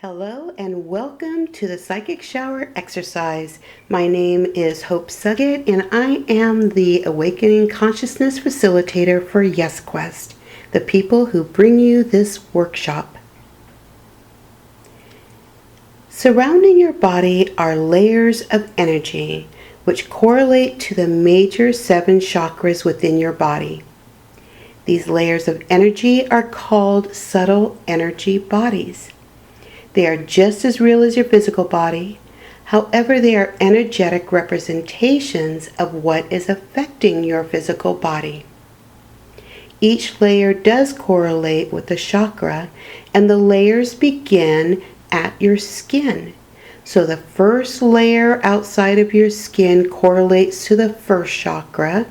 Hello and welcome to the Psychic Shower exercise. My name is Hope Suggett and I am the Awakening Consciousness Facilitator for Y.E.S, the people who bring you this workshop. Surrounding your body are layers of energy which correlate to the major 7 chakras within your body. These layers of energy are called subtle energy bodies. They are just as real as your physical body. However, they are energetic representations of what is affecting your physical body. Each layer does correlate with the chakra, and the layers begin at your skin. So the first layer outside of your skin correlates to the first chakra.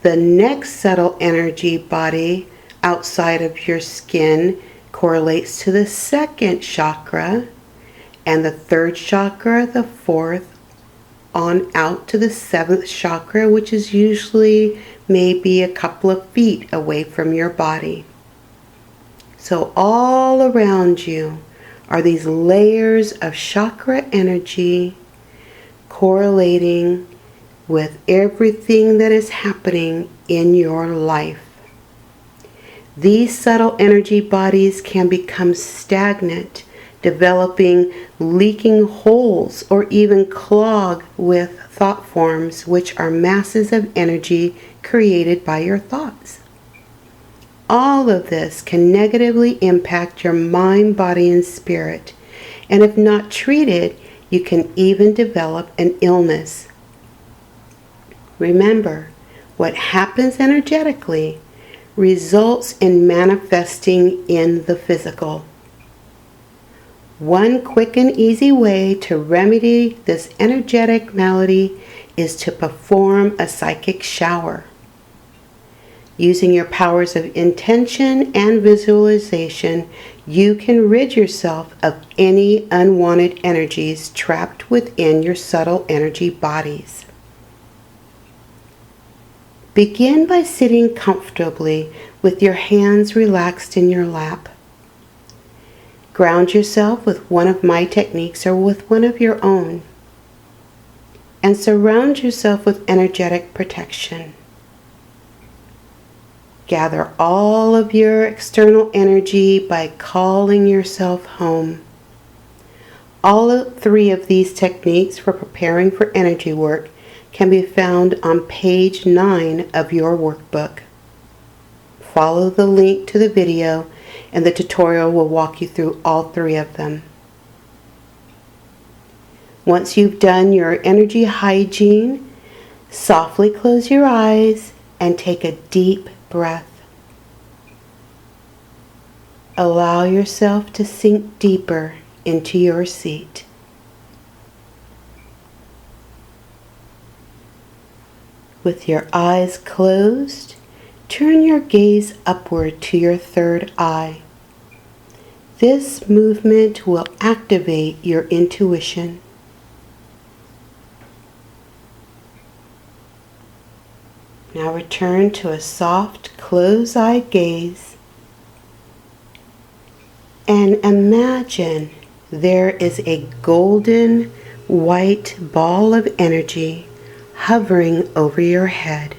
The next subtle energy body outside of your skin correlates to the second chakra, and the third chakra, the fourth, on out to the 7th chakra, which is usually maybe a couple of feet away from your body. So all around you are these layers of chakra energy correlating with everything that is happening in your life. These subtle energy bodies can become stagnant, developing leaking holes, or even clog with thought forms, which are masses of energy created by your thoughts. All of this can negatively impact your mind, body, and spirit, and if not treated, you can even develop an illness. Remember, what happens energetically results in manifesting in the physical. One quick and easy way to remedy this energetic malady is to perform a psychic shower. Using your powers of intention and visualization, you can rid yourself of any unwanted energies trapped within your subtle energy bodies. Begin by sitting comfortably with your hands relaxed in your lap. Ground yourself with one of my techniques or with one of your own, and surround yourself with energetic protection. Gather all of your external energy by calling yourself home. All 3 of these techniques for preparing for energy work can be found on page 9 of your workbook. Follow the link to the video and the tutorial will walk you through all 3 of them. Once you've done your energy hygiene, softly close your eyes and take a deep breath. Allow yourself to sink deeper into your seat. With your eyes closed, turn your gaze upward to your 3rd eye. This movement will activate your intuition. Now return to a soft, closed-eye gaze and imagine there is a golden white ball of energy hovering over your head.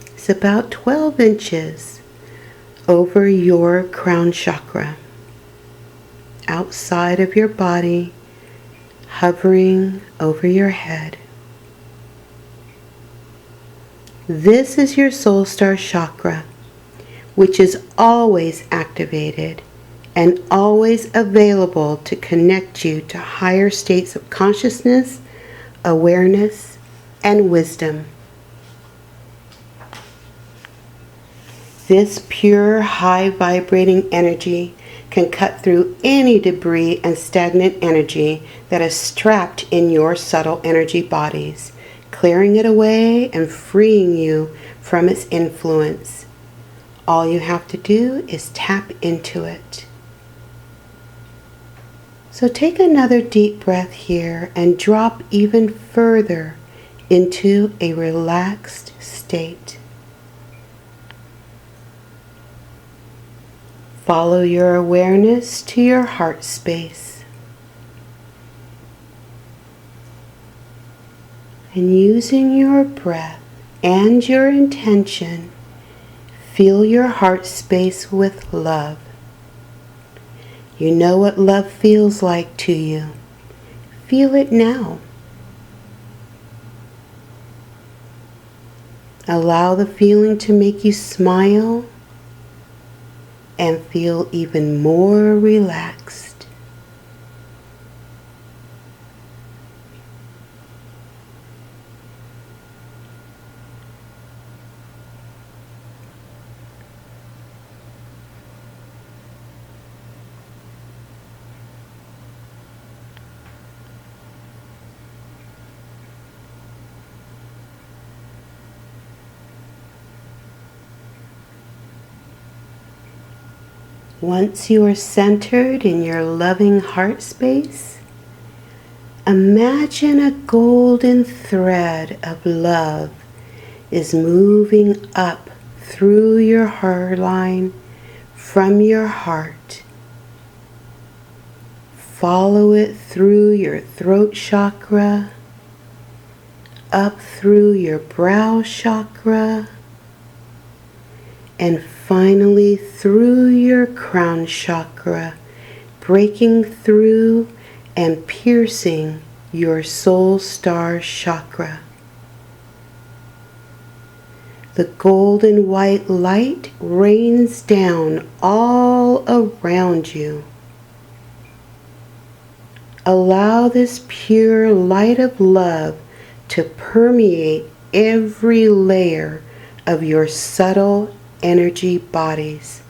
It's about 12 inches over your crown chakra, outside of your body, hovering over your head. This is your soul star chakra, which is always activated and always available to connect you to higher states of consciousness, awareness, and wisdom. This pure, high vibrating energy can cut through any debris and stagnant energy that is trapped in your subtle energy bodies, clearing it away and freeing you from its influence. All you have to do is tap into it. So take another deep breath here and drop even further into a relaxed state. Follow your awareness to your heart space. And using your breath and your intention, fill your heart space with love. You know what love feels like to you. Feel it now. Allow the feeling to make you smile and feel even more relaxed. Once you are centered in your loving heart space, imagine a golden thread of love is moving up through your heart line from your heart. Follow it through your throat chakra, up through your brow chakra, and finally through your crown chakra, breaking through and piercing your soul star chakra. The golden white light rains down all around you. Allow this pure light of love to permeate every layer of your subtle energy bodies,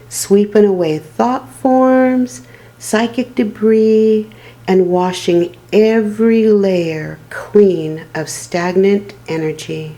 sweeping away thought forms, psychic debris, and washing every layer clean of stagnant energy.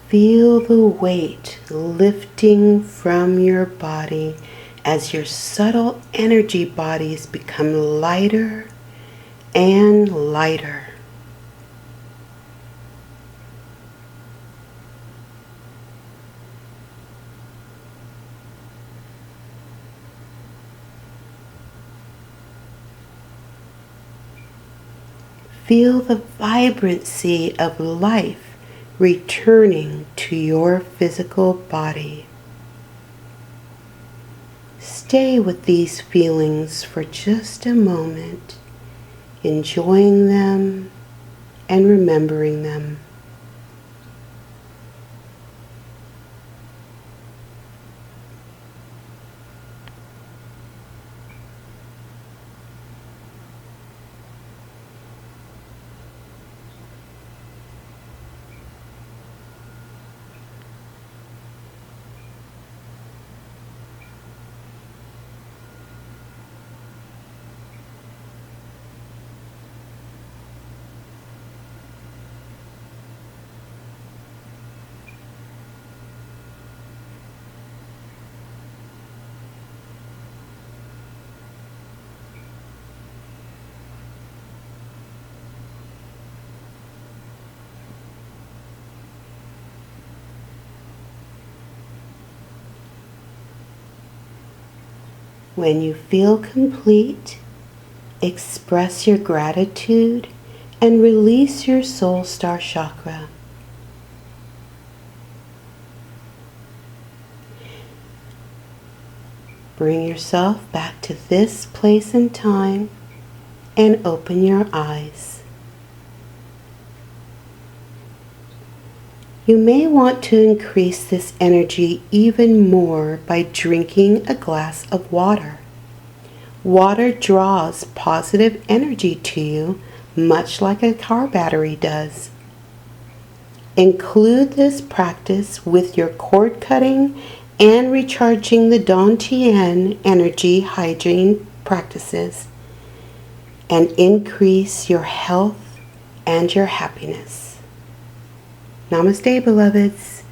Feel the weight lifting from your body as your subtle energy bodies become lighter and lighter. Feel the vibrancy of life returning to your physical body. Stay with these feelings for just a moment, enjoying them and remembering them. When you feel complete, express your gratitude and release your soul star chakra. Bring yourself back to this place and time and open your eyes. You may want to increase this energy even more by drinking a glass of water. Water draws positive energy to you, much like a car battery does. Include this practice with your cord cutting and recharging the Dantian energy hygiene practices. and increase your health and your happiness. Namaste, beloveds.